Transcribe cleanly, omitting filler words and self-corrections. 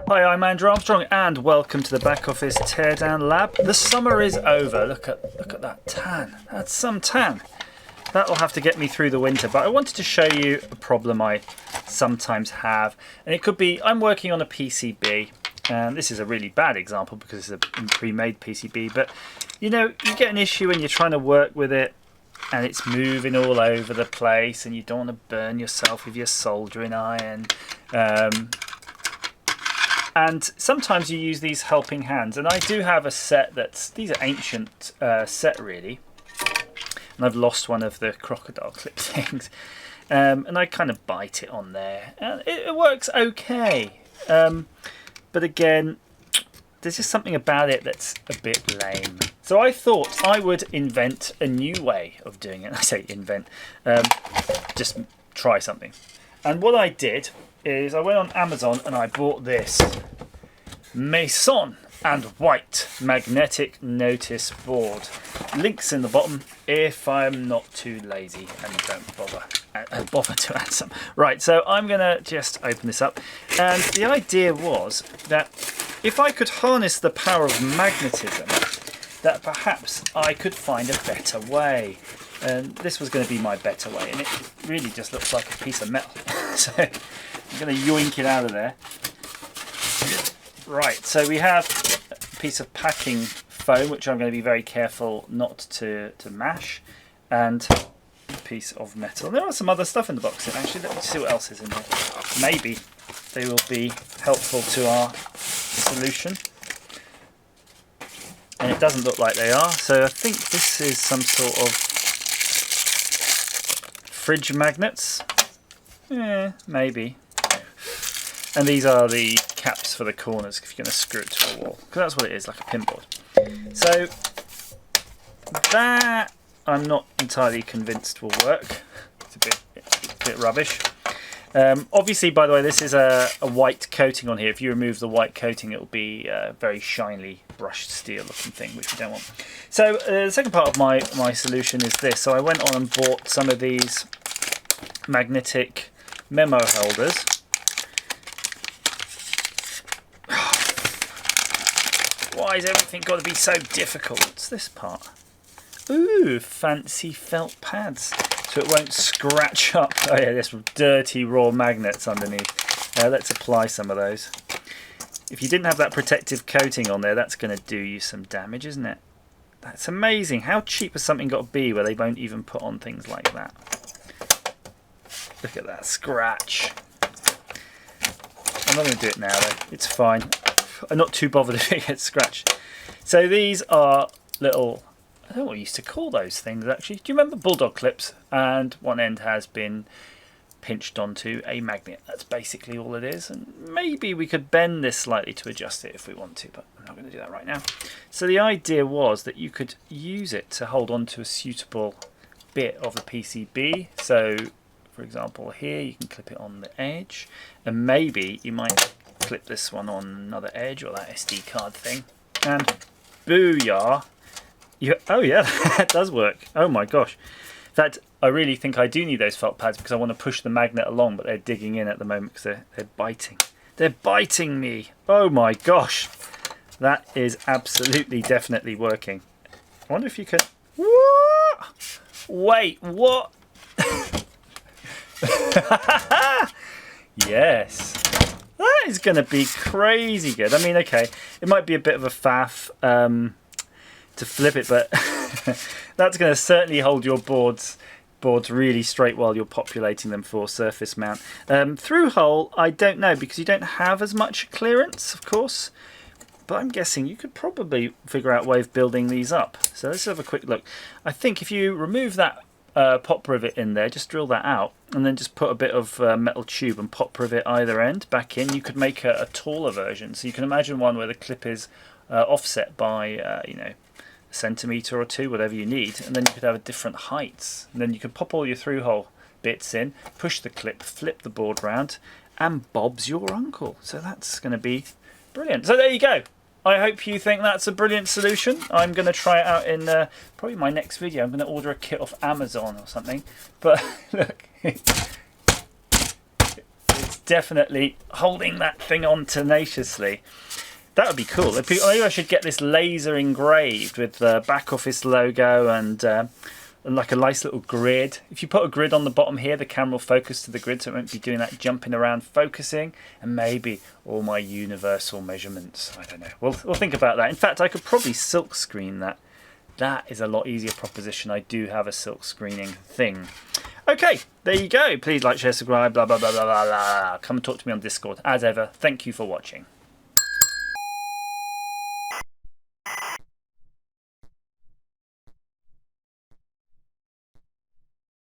Hi, I'm Andrew Armstrong and welcome to the Back Office Teardown Lab. The summer is over. Look at that tan. That's some tan. That'll have to get me through the winter, but I wanted to show you a problem I sometimes have. And it could be, I'm working on a PCB, and this is a really bad example because it's a pre-made PCB, but you know, you get an issue when you're trying to work with it and it's moving all over the place and you don't want to burn yourself with your soldering iron. And sometimes you use these helping hands, and I do have a set these are ancient set really, and I've lost one of the crocodile clip things, and I kind of bite it on there and it works okay, but again there's just something about it that's a bit lame. So I thought I would invent a new way of doing it. I say invent, just try something. And what I did is I went on Amazon and I bought this Mason and White magnetic notice board. Links in the bottom if I'm not too lazy and don't bother to add some. Right, so I'm gonna just open this up, and the idea was that if I could harness the power of magnetism, that perhaps I could find a better way. And this was going to be my better way, and it really just looks like a piece of metal. So I'm going to yoink it out of there. Right, so we have a piece of packing foam, which I'm going to be very careful not to mash, and a piece of metal. There are some other stuff in the box, actually. Let me see what else is in there. Maybe they will be helpful to our solution. And it doesn't look like they are, so I think this is some sort of fridge magnets. Yeah, maybe. And these are the caps for the corners if you're going to screw it to a wall, because that's what it is, like a pinboard. So that I'm not entirely convinced will work. It's a bit rubbish. Obviously, by the way, this is a white coating on here. If you remove the white coating, it will be a very shiny brushed steel looking thing, which we don't want. So the second part of my solution is this. So I went on and bought some of these magnetic memo holders. Why has everything got to be so difficult? What's this part? Ooh, fancy felt pads, so it won't scratch up. Oh yeah, there's dirty raw magnets underneath. Let's apply some of those. If you didn't have that protective coating on there, that's going to do you some damage, isn't it? That's amazing. How cheap has something got to be where they won't even put on things like that? Look at that scratch. I'm not going to do it now though. It's fine. I'm not too bothered if it gets scratched. So these are little, I don't know what we used to call those things actually. Do you remember bulldog clips? And one end has been pinched onto a magnet. That's basically all it is. And maybe we could bend this slightly to adjust it if we want to, but I'm not going to do that right now. So the idea was that you could use it to hold on to a suitable bit of a PCB. So for example here you can clip it on the edge, and maybe you might clip this one on another edge, or that SD card thing, and booyah! Oh yeah, that does work. Oh my gosh. In fact, I really think I do need those felt pads because I want to push the magnet along, but they're digging in at the moment because they're biting. They're biting me. Oh my gosh. That is absolutely definitely working. I wonder if you can... What? Wait, what? Yes. That is going to be crazy good. I mean, okay, it might be a bit of a faff to flip it, but that's going to certainly hold your boards really straight while you're populating them for surface mount. Through hole, I don't know, because you don't have as much clearance, of course, but I'm guessing you could probably figure out a way of building these up. So let's have a quick look. I think if you remove that pop rivet in there, just drill that out, and then just put a bit of metal tube and pop rivet either end back in, you could make a taller version. So you can imagine one where the clip is offset by you know, a centimetre or two, whatever you need, and then you could have a different heights, and then you can pop all your through hole bits in, push the clip, flip the board round, and Bob's your uncle. So that's going to be brilliant. So there you go. I hope you think that's a brilliant solution. I'm going to try it out in probably my next video. I'm going to order a kit off Amazon or something. But look, it's definitely holding that thing on tenaciously. That would be cool. Maybe I should get this laser engraved with the back office logo and like a nice little grid. If you put a grid on the bottom here, the camera will focus to the grid, so it won't be doing that jumping around focusing. And maybe all my universal measurements. I don't know. We'll think about that. In fact, I could probably silk screen that. That is a lot easier proposition. I do have a silk screening thing. Okay, there you go. Please like, share, subscribe, blah, blah, blah, blah, blah, blah. Come and talk to me on Discord. As ever, thank you for watching.